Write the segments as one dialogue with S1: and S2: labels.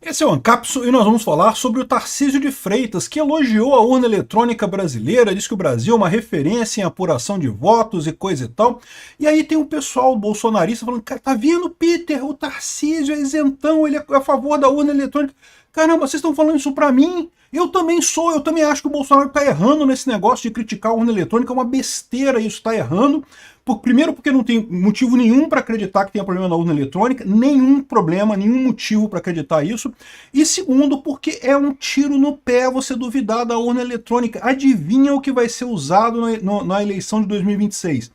S1: Esse é o Ancapso e nós vamos falar sobre o Tarcísio de Freitas, que elogiou a urna eletrônica brasileira, diz que o Brasil é uma referência em apuração de votos e coisa e tal. E aí tem um pessoal bolsonarista falando, cara, tá vendo, Peter, o Tarcísio é isentão, ele é a favor da urna eletrônica. Caramba, vocês estão falando isso pra mim? Eu também sou, eu também acho que o Bolsonaro está errando nesse negócio de criticar a urna eletrônica, é uma besteira isso, está errando. Primeiro porque não tem motivo nenhum para acreditar que tem problema na urna eletrônica, nenhum problema, nenhum motivo para acreditar isso. E segundo, porque é um tiro no pé você duvidar da urna eletrônica. Adivinha o que vai ser usado na eleição de 2026?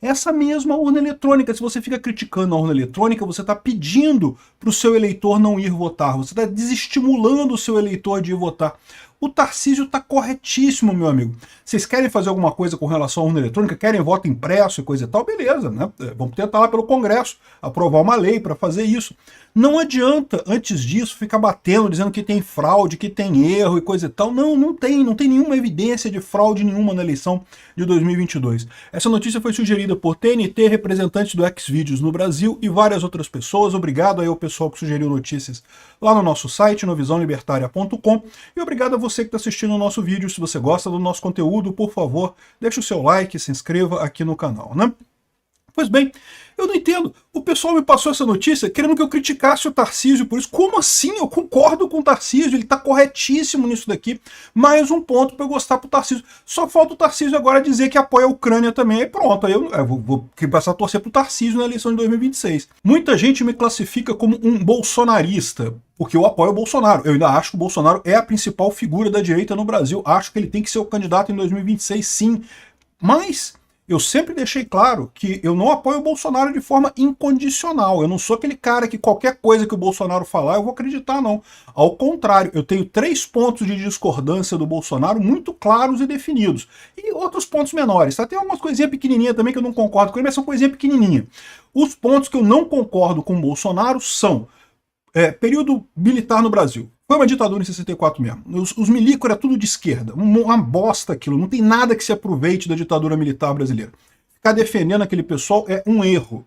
S1: Essa mesma urna eletrônica. Se você fica criticando a urna eletrônica, você está pedindo para o seu eleitor não ir votar, você está desestimulando o seu eleitor de ir votar. O Tarcísio está corretíssimo, meu amigo. Vocês querem fazer alguma coisa com relação à urna eletrônica? Querem voto impresso e coisa e tal? Beleza, né? Vamos tentar lá pelo Congresso aprovar uma lei para fazer isso. Não adianta, antes disso, ficar batendo, dizendo que tem fraude, que tem erro e coisa e tal. Não, não tem nenhuma evidência de fraude nenhuma na eleição de 2022. Essa notícia foi sugerida por TNT, representante do Xvideos no Brasil e várias outras pessoas. Obrigado aí ao pessoal que sugeriu notícias lá no nosso site, novisãolibertaria.com, e obrigado a você que está assistindo o nosso vídeo. Se você gosta do nosso conteúdo, por favor, deixe o seu like, se inscreva aqui no canal, né? Pois bem, eu não entendo. O pessoal me passou essa notícia querendo que eu criticasse o Tarcísio por isso. Como assim? Eu concordo com o Tarcísio, ele está corretíssimo nisso daqui. Mais um ponto para eu gostar pro Tarcísio. Só falta o Tarcísio agora dizer que apoia a Ucrânia também. Aí pronto, aí eu vou passar a torcer pro Tarcísio na eleição de 2026. Muita gente me classifica como um bolsonarista, porque eu apoio o Bolsonaro. Eu ainda acho que o Bolsonaro é a principal figura da direita no Brasil. Acho que ele tem que ser o candidato em 2026, sim. Mas eu sempre deixei claro que eu não apoio o Bolsonaro de forma incondicional. Eu não sou aquele cara que qualquer coisa que o Bolsonaro falar eu vou acreditar, não. Ao contrário, eu tenho 3 pontos de discordância do Bolsonaro muito claros e definidos. E outros pontos menores. Tem algumas coisinhas pequenininhas também que eu não concordo com ele, mas são coisinhas pequenininhas. Os pontos que eu não concordo com o Bolsonaro são período militar no Brasil. Foi uma ditadura em 64 mesmo. Os milicos era tudo de esquerda. Uma bosta aquilo. Não tem nada que se aproveite da ditadura militar brasileira. Ficar defendendo aquele pessoal é um erro.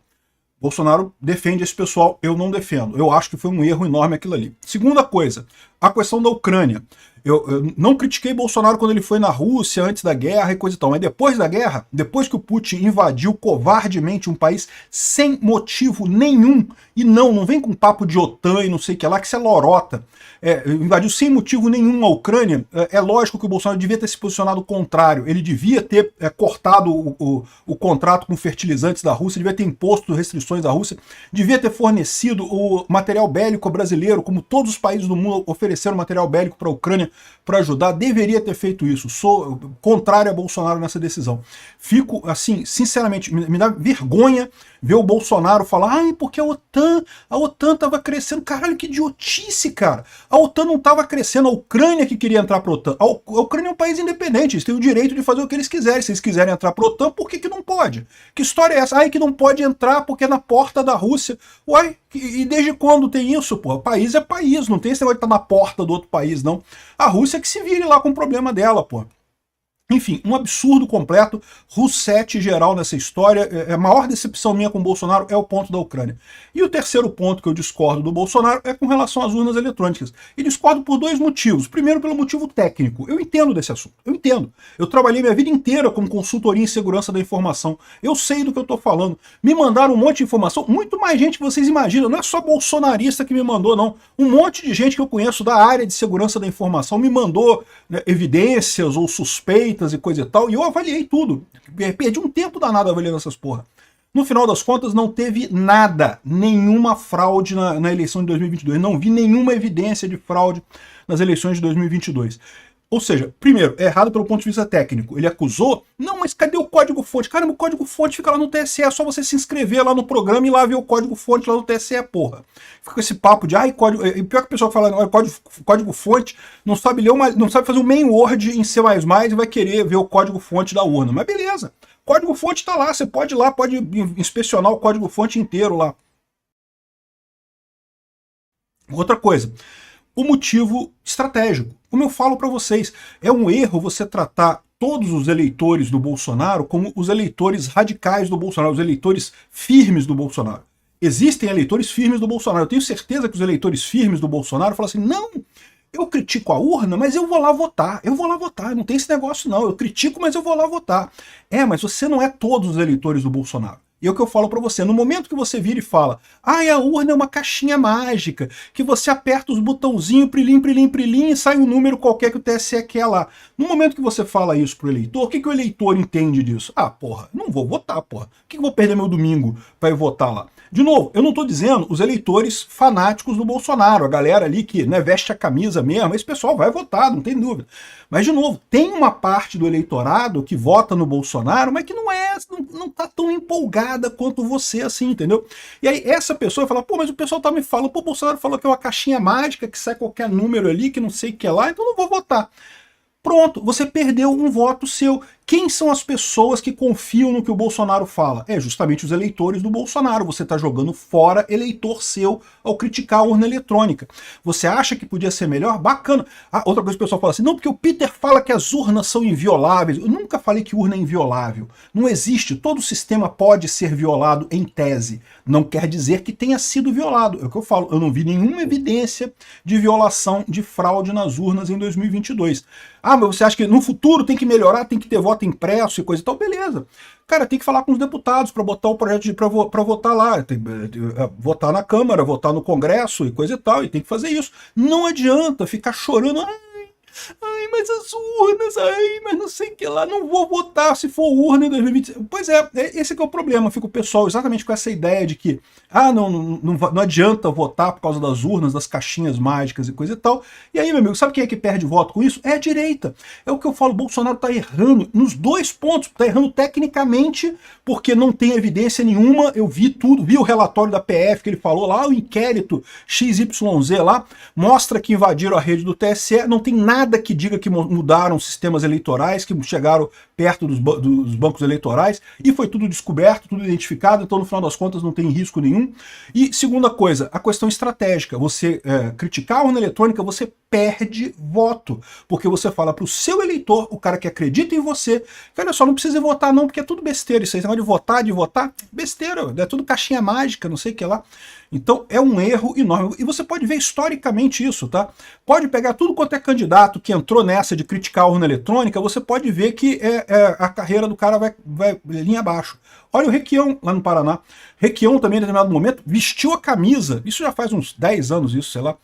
S1: Bolsonaro defende esse pessoal, eu não defendo. Eu acho que foi um erro enorme aquilo ali. Segunda coisa, a questão da Ucrânia. Eu não critiquei Bolsonaro quando ele foi na Rússia, antes da guerra e coisa e tal, mas depois da guerra, depois que o Putin invadiu covardemente um país sem motivo nenhum, e não vem com papo de OTAN e não sei o que lá, que isso é lorota, invadiu sem motivo nenhum a Ucrânia, é lógico que o Bolsonaro devia ter se posicionado contrário, ele devia ter cortado o contrato com fertilizantes da Rússia, devia ter imposto restrições da Rússia, devia ter fornecido o material bélico brasileiro, como todos os países do mundo ofereceram material bélico para a Ucrânia para ajudar, deveria ter feito isso. Sou contrário a Bolsonaro nessa decisão. Fico, assim, sinceramente, me dá vergonha ver o Bolsonaro falar, porque a OTAN estava crescendo. Caralho, que idiotice, cara. A OTAN não estava crescendo, a Ucrânia que queria entrar para a OTAN. A Ucrânia é um país independente, eles têm o direito de fazer o que eles quiserem. Se eles quiserem entrar para a OTAN, por que não pode? Que história é essa? Que não pode entrar porque é na porta da Rússia. Uai, e desde quando tem isso, pô? País é país, não tem esse negócio de estar na porta do outro país, não. A Rússia que se vire lá com o problema dela, pô. Enfim, um absurdo completo, Roussetti geral nessa história. A maior decepção minha com o Bolsonaro é o ponto da Ucrânia. E o terceiro ponto que eu discordo do Bolsonaro é com relação às urnas eletrônicas. E discordo por 2 motivos. Primeiro, pelo motivo técnico. Eu entendo desse assunto, eu entendo. Eu trabalhei minha vida inteira como consultoria em segurança da informação. Eu sei do que eu tô falando. Me mandaram um monte de informação, muito mais gente que vocês imaginam. Não é só bolsonarista que me mandou, não. Um monte de gente que eu conheço da área de segurança da informação me mandou, né, evidências ou suspeitas e coisa e tal, e eu avaliei tudo. Perdi um tempo danado avaliando essas porra. No final das contas, não teve nada, nenhuma fraude na eleição de 2022. Não vi nenhuma evidência de fraude nas eleições de 2022. Ou seja, primeiro, é errado pelo ponto de vista técnico. Ele acusou, não, mas cadê o código-fonte? Cara, o código-fonte fica lá no TSE, é só você se inscrever lá no programa e lá ver o código-fonte lá no TSE, porra. Fica com esse papo de, código... E pior que o pessoal fala, código-fonte, não sabe ler não sabe fazer um main word em C++ e vai querer ver o código-fonte da urna. Mas beleza, código-fonte tá lá, você pode ir lá, pode inspecionar o código-fonte inteiro lá. Outra coisa, o motivo estratégico. Como eu falo para vocês, é um erro você tratar todos os eleitores do Bolsonaro como os eleitores radicais do Bolsonaro, os eleitores firmes do Bolsonaro. Existem eleitores firmes do Bolsonaro. Eu tenho certeza que os eleitores firmes do Bolsonaro falam assim, não, eu critico a urna, mas eu vou lá votar. Eu vou lá votar, não tem esse negócio não. Eu critico, mas eu vou lá votar. Mas você não é todos os eleitores do Bolsonaro. E é o que eu falo para você, no momento que você vira e fala, a urna é uma caixinha mágica, que você aperta os botãozinhos, prilim, prilim, prilim, e sai um número qualquer que o TSE quer lá. No momento que você fala isso pro eleitor, o que o eleitor entende disso? Porra, não vou votar, porra. Por que eu vou perder meu domingo para ir votar lá? De novo, eu não estou dizendo os eleitores fanáticos do Bolsonaro, a galera ali que, né, veste a camisa mesmo, esse pessoal vai votar, não tem dúvida. Mas, de novo, tem uma parte do eleitorado que vota no Bolsonaro, mas que não tá tão empolgada quanto você, assim, entendeu? E aí essa pessoa fala, pô, mas o pessoal tá me falando, pô, o Bolsonaro falou que é uma caixinha mágica, que sai qualquer número ali, que não sei o que é lá, então não vou votar. Pronto, você perdeu um voto seu. Quem são as pessoas que confiam no que o Bolsonaro fala? É justamente os eleitores do Bolsonaro. Você está jogando fora eleitor seu ao criticar a urna eletrônica. Você acha que podia ser melhor? Bacana. Outra coisa que o pessoal fala assim, não, porque o Peter fala que as urnas são invioláveis. Eu nunca falei que urna é inviolável. Não existe. Todo sistema pode ser violado em tese. Não quer dizer que tenha sido violado. É o que eu falo. Eu não vi nenhuma evidência de violação, de fraude nas urnas em 2022. Mas você acha que no futuro tem que melhorar, tem que ter voto impresso e coisa e tal? Beleza. Cara, tem que falar com os deputados para botar o projeto para votar lá. Votar na Câmara, votar no Congresso e coisa e tal. E tem que fazer isso. Não adianta ficar chorando. Mas as urnas, mas não sei o que lá, não vou votar se for urna em 2020. Pois esse que é o problema, fica o pessoal exatamente com essa ideia de que, não adianta votar por causa das urnas, das caixinhas mágicas e coisa e tal. E aí, meu amigo, sabe quem é que perde voto com isso? É a direita. É o que eu falo, o Bolsonaro tá errando nos dois pontos, tá errando tecnicamente, porque não tem evidência nenhuma, eu vi tudo, vi o relatório da PF que ele falou lá, o inquérito XYZ lá, mostra que invadiram a rede do TSE, não tem nada que diga que mudaram sistemas eleitorais, que chegaram perto dos bancos eleitorais, e foi tudo descoberto, tudo identificado, então no final das contas não tem risco nenhum. E segunda coisa, a questão estratégica, você criticar a urna eletrônica, você perde voto, porque você fala para o seu eleitor, o cara que acredita em você, que olha só, não precisa votar não, porque é tudo besteira, isso aí, de votar, besteira, é tudo caixinha mágica, não sei o que lá. Então é um erro enorme, e você pode ver historicamente isso, tá? Pode pegar tudo quanto é candidato que entrou nessa de criticar a urna eletrônica, você pode ver que a carreira do cara vai linha abaixo. Olha o Requião lá no Paraná. Requião também, em determinado momento, vestiu a camisa, isso já faz uns 10 anos, isso, sei lá.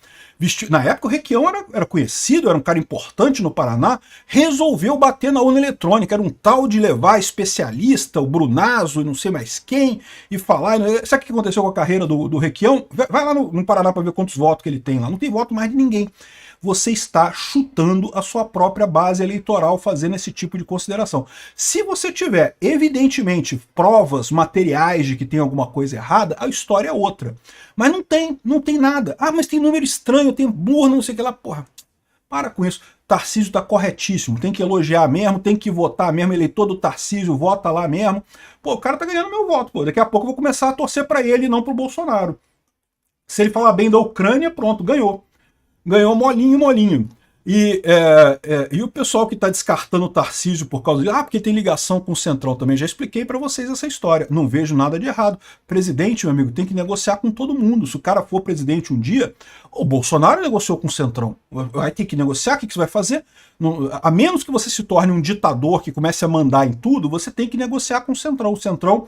S1: Na época o Requião era conhecido, era um cara importante no Paraná, resolveu bater na urna eletrônica, era um tal de levar especialista, o Brunazo e não sei mais quem, e falar... Sabe o que aconteceu com a carreira do Requião? Vai lá no Paraná para ver quantos votos que ele tem lá, não tem voto mais de ninguém. Você está chutando a sua própria base eleitoral fazendo esse tipo de consideração. Se você tiver, evidentemente, provas materiais de que tem alguma coisa errada, a história é outra. Mas não tem nada. Mas tem número estranho, tem burro, não sei o que lá. Porra, para com isso. Tarcísio está corretíssimo, tem que elogiar mesmo, tem que votar mesmo, eleitor do Tarcísio, vota lá mesmo. Pô, o cara tá ganhando meu voto, pô. Daqui a pouco eu vou começar a torcer para ele e não pro Bolsonaro. Se ele falar bem da Ucrânia, pronto, ganhou. Ganhou molinho, molinho. E o pessoal que está descartando o Tarcísio por causa de... porque tem ligação com o Centrão também. Já expliquei para vocês essa história. Não vejo nada de errado. Presidente, meu amigo, tem que negociar com todo mundo. Se o cara for presidente um dia... O Bolsonaro negociou com o Centrão. Vai ter que negociar, o que você vai fazer? A menos que você se torne um ditador que comece a mandar em tudo, você tem que negociar com o Centrão. O Centrão...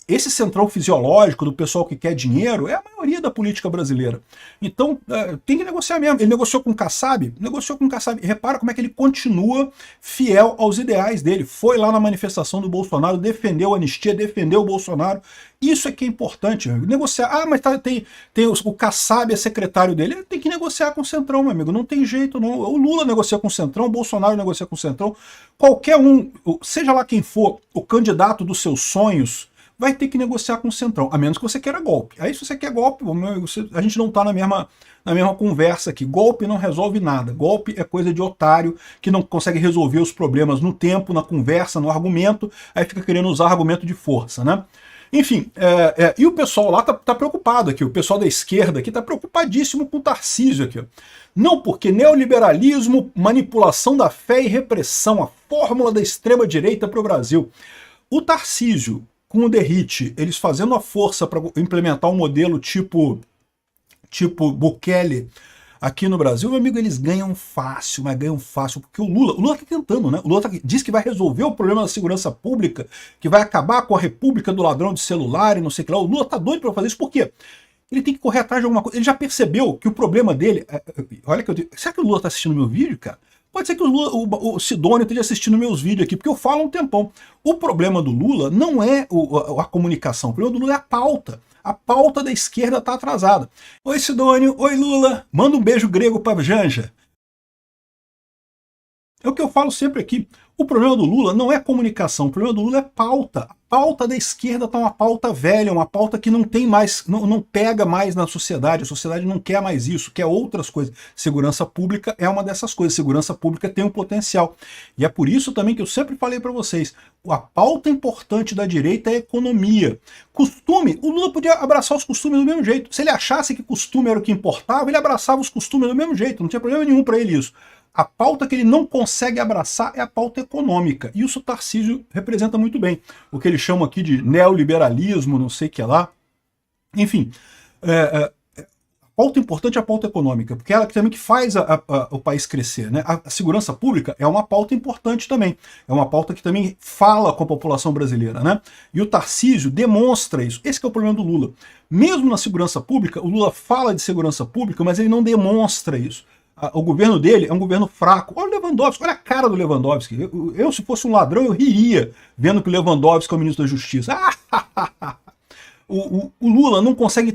S1: Esse centrão fisiológico do pessoal que quer dinheiro é a maioria da política brasileira. Então, tem que negociar mesmo. Ele negociou com o Kassab? Negociou com o Kassab. Repara como é que ele continua fiel aos ideais dele. Foi lá na manifestação do Bolsonaro, defendeu a anistia, defendeu o Bolsonaro. Isso é que é importante. Negociar. Mas tem o Kassab é secretário dele. Ele tem que negociar com o Centrão, meu amigo. Não tem jeito, não. O Lula negocia com o Centrão, o Bolsonaro negocia com o Centrão. Qualquer um, seja lá quem for, o candidato dos seus sonhos, vai ter que negociar com o Centrão, a menos que você queira golpe. Aí se você quer golpe, a gente não está na mesma conversa aqui. Golpe não resolve nada. Golpe é coisa de otário que não consegue resolver os problemas no tempo, na conversa, no argumento, aí fica querendo usar argumento de força, né? Enfim, e o pessoal lá tá preocupado aqui, o pessoal da esquerda aqui tá preocupadíssimo com o Tarcísio aqui. Não, porque neoliberalismo, manipulação da fé e repressão, a fórmula da extrema-direita para o Brasil. O Tarcísio com o Derrite, eles fazendo a força para implementar um modelo tipo Bukele aqui no Brasil, meu amigo, eles ganham fácil, mas ganham fácil, porque o Lula tá tentando, né? O Lula diz que vai resolver o problema da segurança pública, que vai acabar com a república do ladrão de celular e não sei o que lá. O Lula tá doido para fazer isso, por quê? Ele tem que correr atrás de alguma coisa. Ele já percebeu que o problema dele... Olha que eu digo, será que o Lula tá assistindo meu vídeo, cara? Pode ser que o Sidônio esteja assistindo meus vídeos aqui, porque eu falo há um tempão. O problema do Lula não é a comunicação, o problema do Lula é a pauta. A pauta da esquerda está atrasada. Oi, Sidônio. Oi, Lula. Manda um beijo grego para Janja. É o que eu falo sempre aqui. O problema do Lula não é comunicação, o problema do Lula é pauta. A pauta da esquerda está uma pauta velha, uma pauta que não tem mais, não pega mais na sociedade. A sociedade não quer mais isso, quer outras coisas. Segurança pública é uma dessas coisas. Segurança pública tem um potencial. E é por isso também que eu sempre falei para vocês, a pauta importante da direita é a economia. Costume, o Lula podia abraçar os costumes do mesmo jeito. Se ele achasse que costume era o que importava, ele abraçava os costumes do mesmo jeito. Não tinha problema nenhum para ele isso. A pauta que ele não consegue abraçar é a pauta econômica. E isso o Tarcísio representa muito bem. O que eles chamam aqui de neoliberalismo, não sei o que lá. Enfim, a pauta importante é a pauta econômica, porque é ela também que faz o país crescer, né? A segurança pública é uma pauta importante também. É uma pauta que também fala com a população brasileira, né? E o Tarcísio demonstra isso. Esse que é o problema do Lula. Mesmo na segurança pública, o Lula fala de segurança pública, mas ele não demonstra isso. O governo dele é um governo fraco. Olha o Lewandowski, olha a cara do Lewandowski. Eu, se fosse um ladrão, eu riria vendo que o Lewandowski é o ministro da Justiça. O Lula não consegue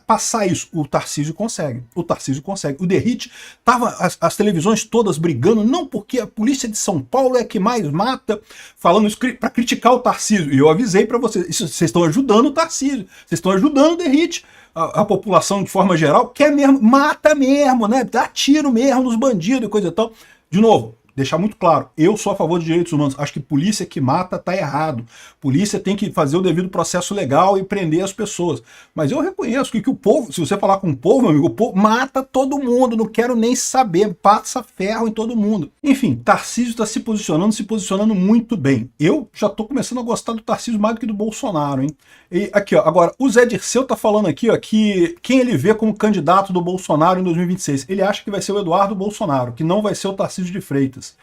S1: passar isso. O Tarcísio consegue. O Tarcísio consegue. O Derrite tava as televisões todas brigando, não porque a polícia de São Paulo é a que mais mata, falando isso para criticar o Tarcísio. E eu avisei para vocês, vocês estão ajudando o Tarcísio, vocês estão ajudando o Derrite. A população, de forma geral, quer mesmo, mata mesmo, né? Dá tiro mesmo nos bandidos e coisa e tal. De novo, deixar muito claro, eu sou a favor de direitos humanos. Acho que polícia que mata tá errado. Polícia tem que fazer o devido processo legal e prender as pessoas. Mas eu reconheço que o povo, se você falar com o povo, meu amigo, o povo mata todo mundo, não quero nem saber, passa ferro em todo mundo. Enfim, Tarcísio está se posicionando muito bem. Eu já estou começando a gostar do Tarcísio mais do que do Bolsonaro, hein? E aqui, ó, agora, o Zé Dirceu tá falando aqui, ó, que quem ele vê como candidato do Bolsonaro em 2026, ele acha que vai ser o Eduardo Bolsonaro, que não vai ser o Tarcísio de Freitas.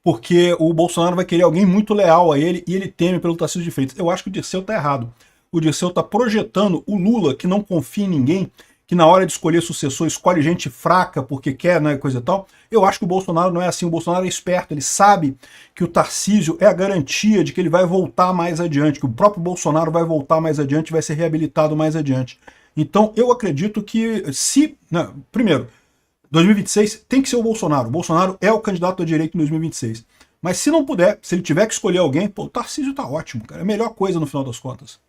S1: Porque o Bolsonaro vai querer alguém muito leal a ele e ele teme pelo Tarcísio de Freitas. Eu acho que o Dirceu tá errado. O Dirceu tá projetando o Lula, que não confia em ninguém, que na hora de escolher sucessor escolhe gente fraca porque quer, né, coisa e tal. Eu acho que o Bolsonaro não é assim. O Bolsonaro é esperto, ele sabe que o Tarcísio é a garantia de que ele vai voltar mais adiante, que o próprio Bolsonaro vai voltar mais adiante, vai ser reabilitado mais adiante. Então eu acredito que primeiro, 2026 tem que ser o Bolsonaro. O Bolsonaro é o candidato da direita em 2026. Mas se não puder, se ele tiver que escolher alguém, pô, o Tarcísio tá ótimo, cara. É a melhor coisa no final das contas.